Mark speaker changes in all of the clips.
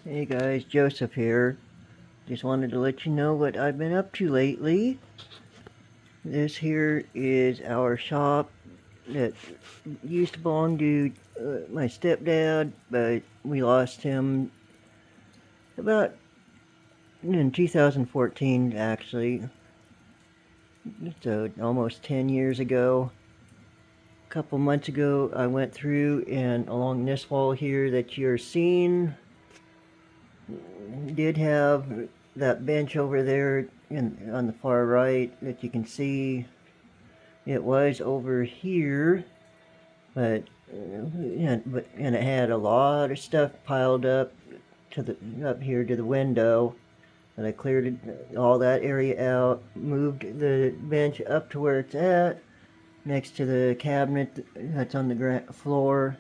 Speaker 1: Hey guys, Joseph here. Just wanted to let you know what I've been up to lately. This here is our shop that used to belong to my stepdad, but we lost him about in 2014 actually. So almost 10 years ago. A couple months ago I went through and along this wall here that you're seeing did have that bench over there on the far right that you can see. It was over here, but and it had a lot of stuff piled up to the up here to the window. And I cleared all that area out, moved the bench up to where it's at, next to the cabinet that's on the floor,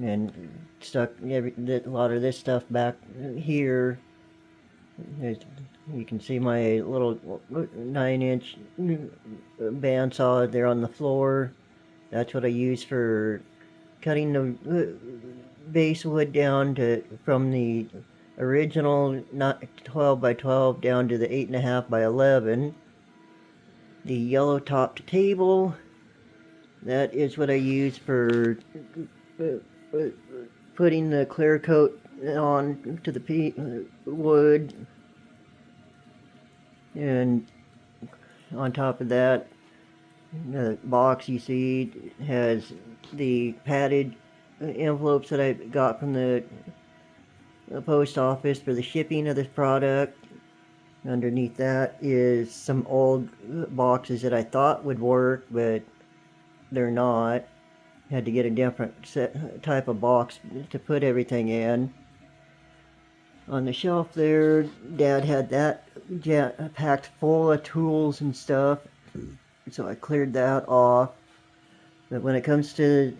Speaker 1: and stuck a lot of this stuff back here. You can see my little 9-inch bandsaw there on the floor. That's what I use for cutting the base wood down from the original 12 by 12 down to the 8.5 by 11. The yellow topped table, that is what I use for putting the clear coat on to the wood. And on top of that, the box you see has the padded envelopes that I got from the post office for the shipping of this product. Underneath that is some old boxes that I thought would work, but they're not. Had to get a different type of box to put everything in. On the shelf there, Dad had that packed full of tools and stuff, so I cleared that off. But when it comes to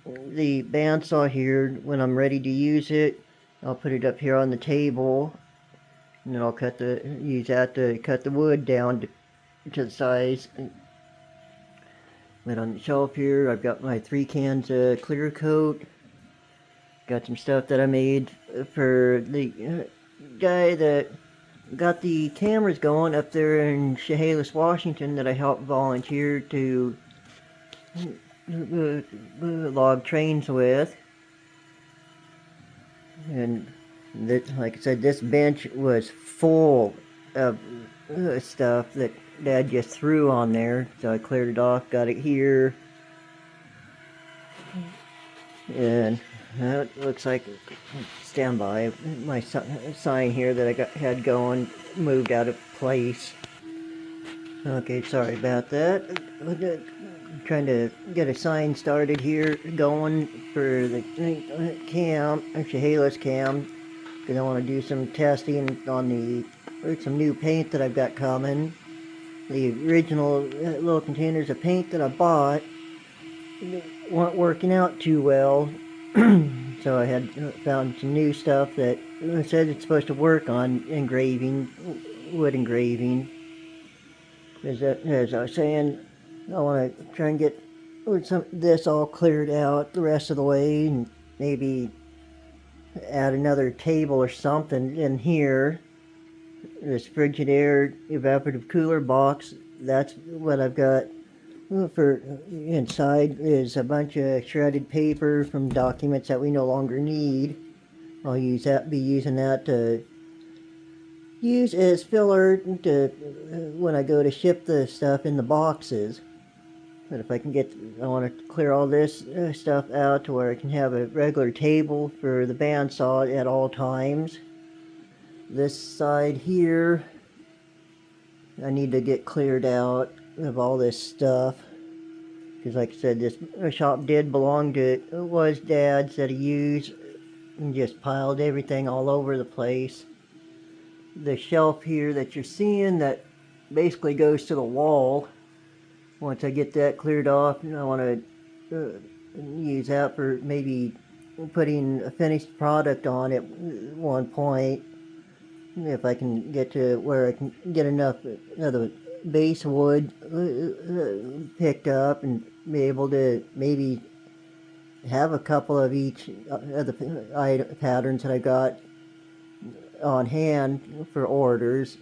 Speaker 1: the bandsaw here, when I'm ready to use it, I'll put it up here on the table, and then I'll use that to cut the wood down to the size. But on the shelf here, I've got my 3 cans of clear coat. Got some stuff that I made for the guy that got the cameras going up there in Chehalis, Washington, that I helped volunteer to log trains with. And like I said, this bench was full of stuff that Dad just threw on there, so I cleared it off, got it here. And that looks like, stand by, my sign here that I had going moved out of place. Okay, sorry about that. I'm trying to get a sign started here going for the cam, Chehalis cam, because I want to do some testing on some new paint that I've got coming. The original little containers of paint that I bought weren't working out too well. So I had found some new stuff that said it's supposed to work on engraving, wood engraving. As I was saying, I want to try and get this all cleared out the rest of the way, and maybe add another table or something in here. This Frigidaire evaporative cooler box, that's what I've got. For inside is a bunch of shredded paper from documents that we no longer need. I'll be using that to use as filler to when I go to ship the stuff in the boxes. But if I can I want to clear all this stuff out to where I can have a regular table for the bandsaw at all times. This side here, I need to get cleared out of all this stuff, because like I said, this shop did belong to, it was Dad's that he used, and just piled everything all over the place. The shelf here that you're seeing that basically goes to the wall, once I get that cleared off, I want to use that for maybe putting a finished product on at one point. If I can get to where I can get enough of the base wood picked up and be able to maybe have a couple of each of the patterns that I got on hand for orders,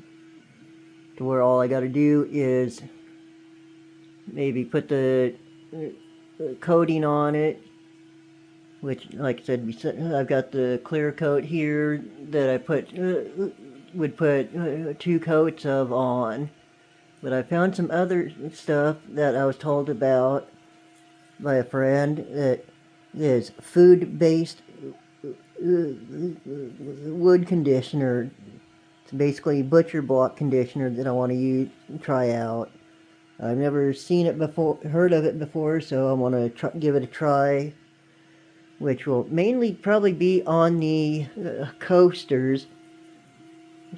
Speaker 1: to where all I got to do is maybe put the coating on it, which, like I said, I've got the clear coat here that I would put 2 coats of on. But I found some other stuff that I was told about by a friend that is food-based wood conditioner. It's basically butcher block conditioner that I want to try out. I've never seen it before, heard of it before, so I want to give it a try, which will mainly probably be on the coasters,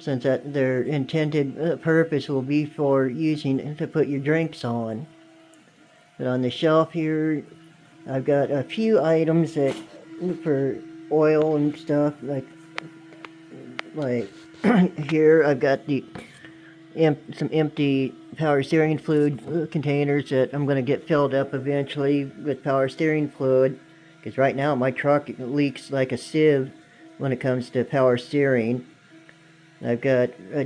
Speaker 1: since that their intended purpose will be for using to put your drinks on. But on the shelf here, I've got a few items that for oil and stuff, like here I've got some empty power steering fluid containers that I'm going to get filled up eventually with power steering fluid, because right now my truck leaks like a sieve when it comes to power steering. I've got a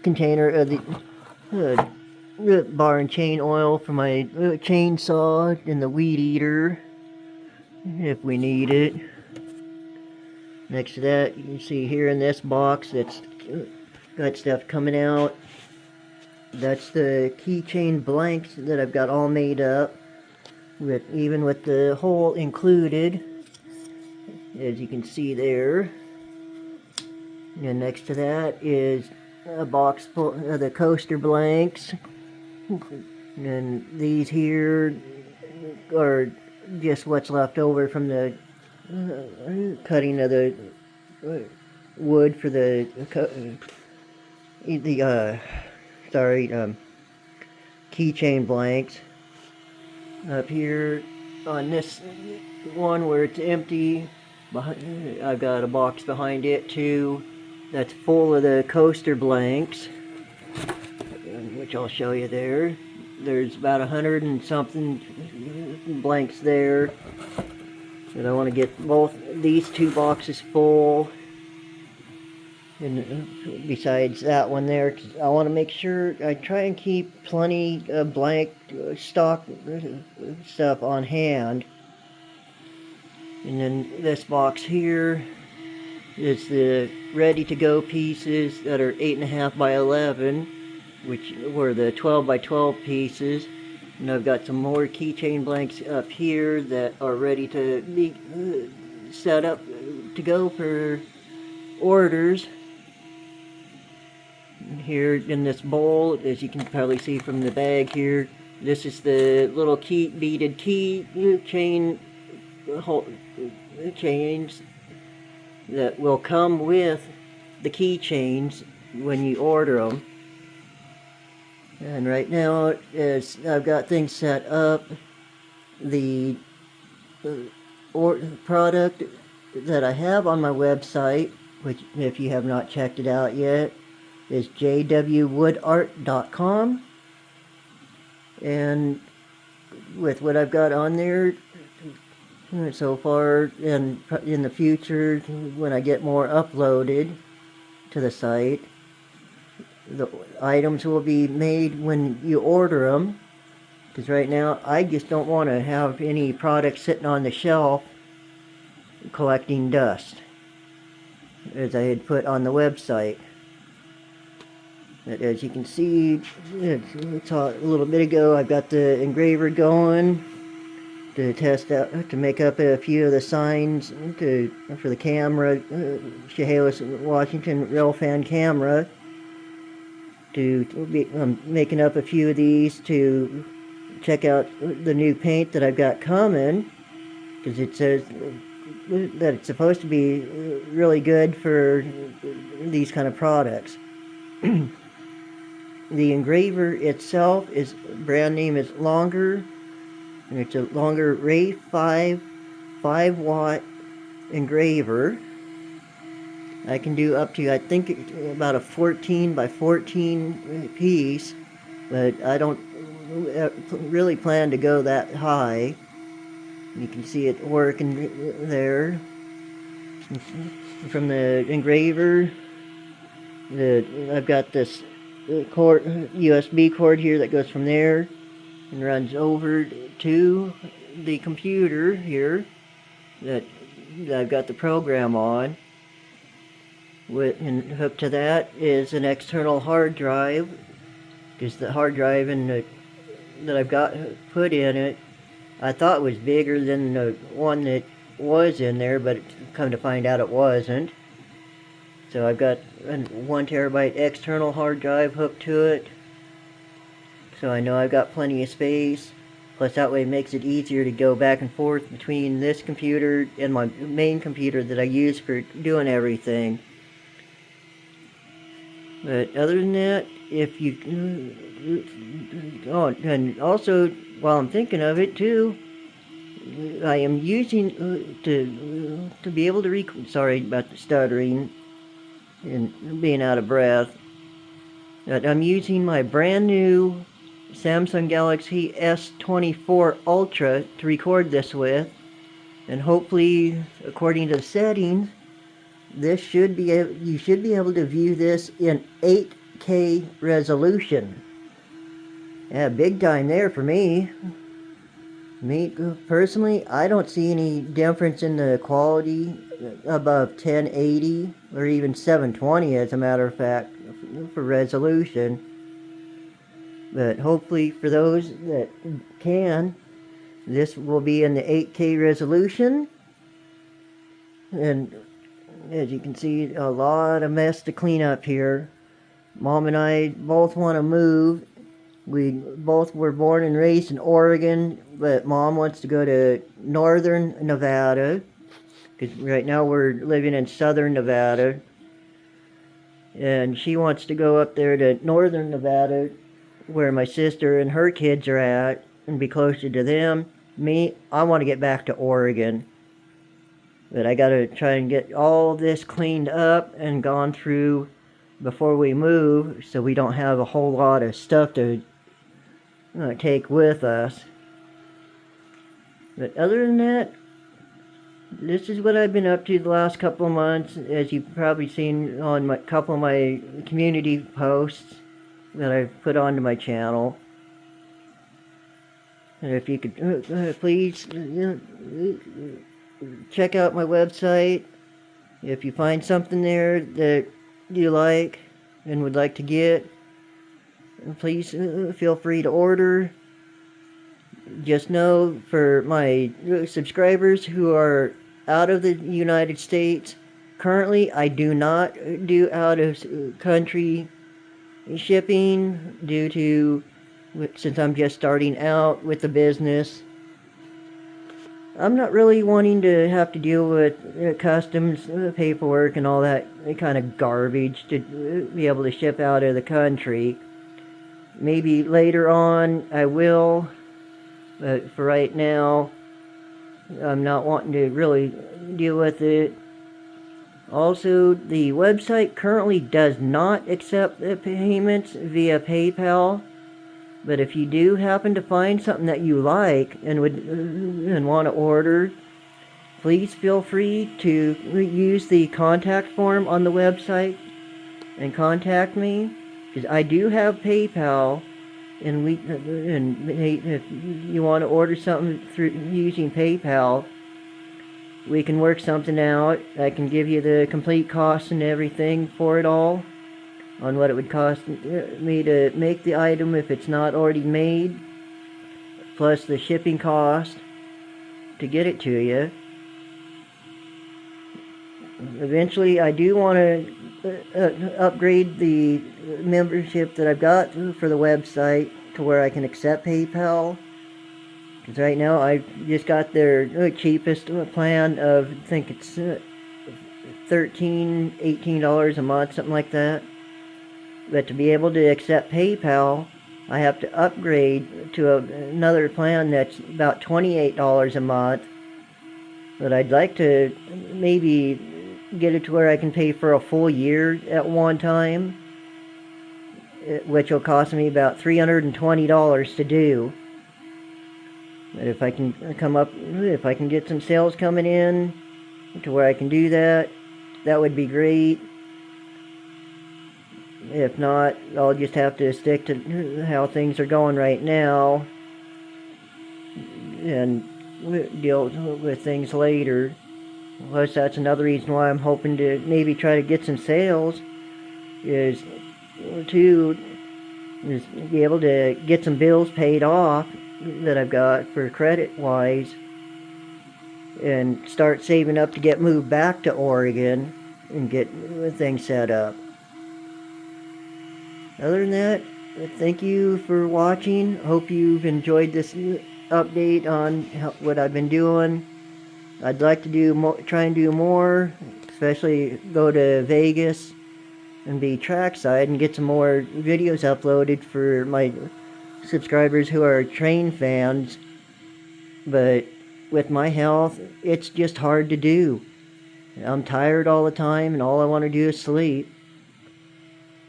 Speaker 1: container of the bar and chain oil for my chainsaw and the weed eater, if we need it. Next to that, you can see here in this box that's got stuff coming out. That's the keychain blanks that I've got all made up, even with the hole included, as you can see there. And next to that is a box full of the coaster blanks. And these here are just what's left over from the cutting of the wood for the keychain blanks. Up here on this one where it's empty, I've got a box behind it too that's full of the coaster blanks, which I'll show you there. There's about 100 and something blanks there, and I want to get both these 2 boxes full, and besides that one there, 'cause I want to make sure I try and keep plenty of blank stock stuff on hand. And then this box here is the ready-to-go pieces that are 8.5 by 11, which were the 12 by 12 pieces. And I've got some more keychain blanks up here that are ready to be set up to go for orders. And here in this bowl, as you can probably see from the bag here, this is the little beaded chains that will come with the keychains when you order them. And right now, as I've got things set up, the product that I have on my website, which if you have not checked it out yet, is jwwoodart.com. And with what I've got on there so far, and in the future when I get more uploaded to the site, the items will be made when you order them, because right now I just don't want to have any products sitting on the shelf collecting dust, as I had put on the website. But as you can see, it's a little bit ago, I've got the engraver going to test out, to make up a few of the signs for the camera, Chehalis Washington Railfan camera. I'm making up a few of these to check out the new paint that I've got coming, because it says that it's supposed to be really good for these kind of products. The engraver itself, brand name is Longer, and it's a Longer Ray 5 5-watt engraver. I can do up to, I think, about a 14 by 14 piece, but I don't really plan to go that high. You can see it working there. From the engraver, I've got this USB cord here that goes from there and runs over to the computer here that I've got the program on. And hooked to that is an external hard drive, because the hard drive that I've got put in it, I thought was bigger than the one that was in there, but come to find out it wasn't. So I've got a 1 terabyte external hard drive hooked to it, so I know I've got plenty of space. Plus that way it makes it easier to go back and forth between this computer and my main computer that I use for doing everything. But other than that, if you... Oh, and also, while I'm thinking of it too, I am using to be able to sorry about the stuttering and being out of breath. But I'm using my brand new Samsung Galaxy S24 Ultra to record this with, and hopefully, according to the settings, you should be able to view this in 8K resolution. Yeah, big time there for me. Me personally, I don't see any difference in the quality above 1080 or even 720, as a matter of fact, for resolution. But hopefully for those that can, this will be in the 8K resolution. And as you can see, a lot of mess to clean up here. Mom and I both want to move. We both were born and raised in Oregon, but Mom wants to go to northern Nevada, because right now we're living in southern Nevada. And she wants to go up there to northern Nevada, where my sister and her kids are at, and be closer to them. Me, I want to get back to Oregon. But I gotta try and get all this cleaned up and gone through before we move, so we don't have a whole lot of stuff to take with us. But other than that, this is what I've been up to the last couple of months, as you've probably seen on a couple of my community posts that I've put onto my channel. And if you could please check out my website. If you find something there that you like and would like to get, please feel free to order. Just know, for my subscribers who are out of the United States, currently I do not do out of country shipping due to, since I'm just starting out with the business, I'm not really wanting to have to deal with customs paperwork and all that kind of garbage to be able to ship out of the country. Maybe later on I will, but for right now I'm not wanting to really deal with it. Also, the website currently does not accept payments via PayPal. But if you do happen to find something that you like and want to order, please feel free to use the contact form on the website and contact me, because I do have PayPal, and if you want to order something through using PayPal, we can work something out. I can give you the complete cost and everything for it all, on what it would cost me to make the item if it's not already made, plus the shipping cost to get it to you. Eventually I do want to upgrade the membership that I've got for the website to where I can accept PayPal, because right now I've just got their cheapest plan of, I think it's $18 a month, something like that. But to be able to accept PayPal, I have to upgrade to another plan that's about $28 a month. But I'd like to maybe get it to where I can pay for a full year at one time, which will cost me about $320 to do. If I can if I can get some sales coming in to where I can do that, that would be great. If not, I'll just have to stick to how things are going right now and deal with things later. Plus, that's another reason why I'm hoping to maybe try to get some sales, is to be able to get some bills paid off that I've got for credit wise, and start saving up to get moved back to Oregon and get things set up. Other than that, thank you for watching. Hope you've enjoyed this update on what I've been doing. I'd like to do try and do more, especially go to Vegas and be trackside and get some more videos uploaded for my subscribers who are train fans. But with my health, it's just hard to do. I'm tired all the time and all I want to do is sleep.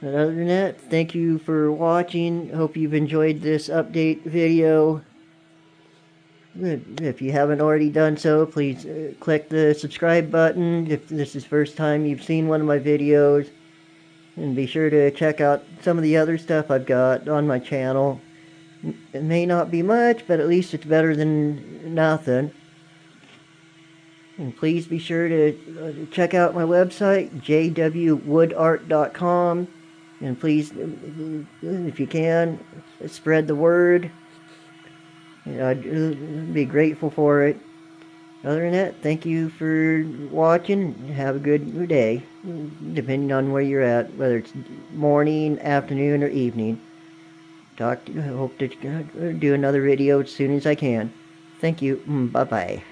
Speaker 1: But other than that, thank you for watching. Hope you've enjoyed this update video. If you haven't already done so, please click the subscribe button if this is the first time you've seen one of my videos. And be sure to check out some of the other stuff I've got on my channel. It may not be much, but at least it's better than nothing. And please be sure to check out my website, jwwoodart.com. And please, if you can, spread the word. I'd be grateful for it. Other than that, thank you for watching. Have a good day, depending on where you're at, whether it's morning, afternoon, or evening. Hope to do another video as soon as I can. Thank you. Bye-bye.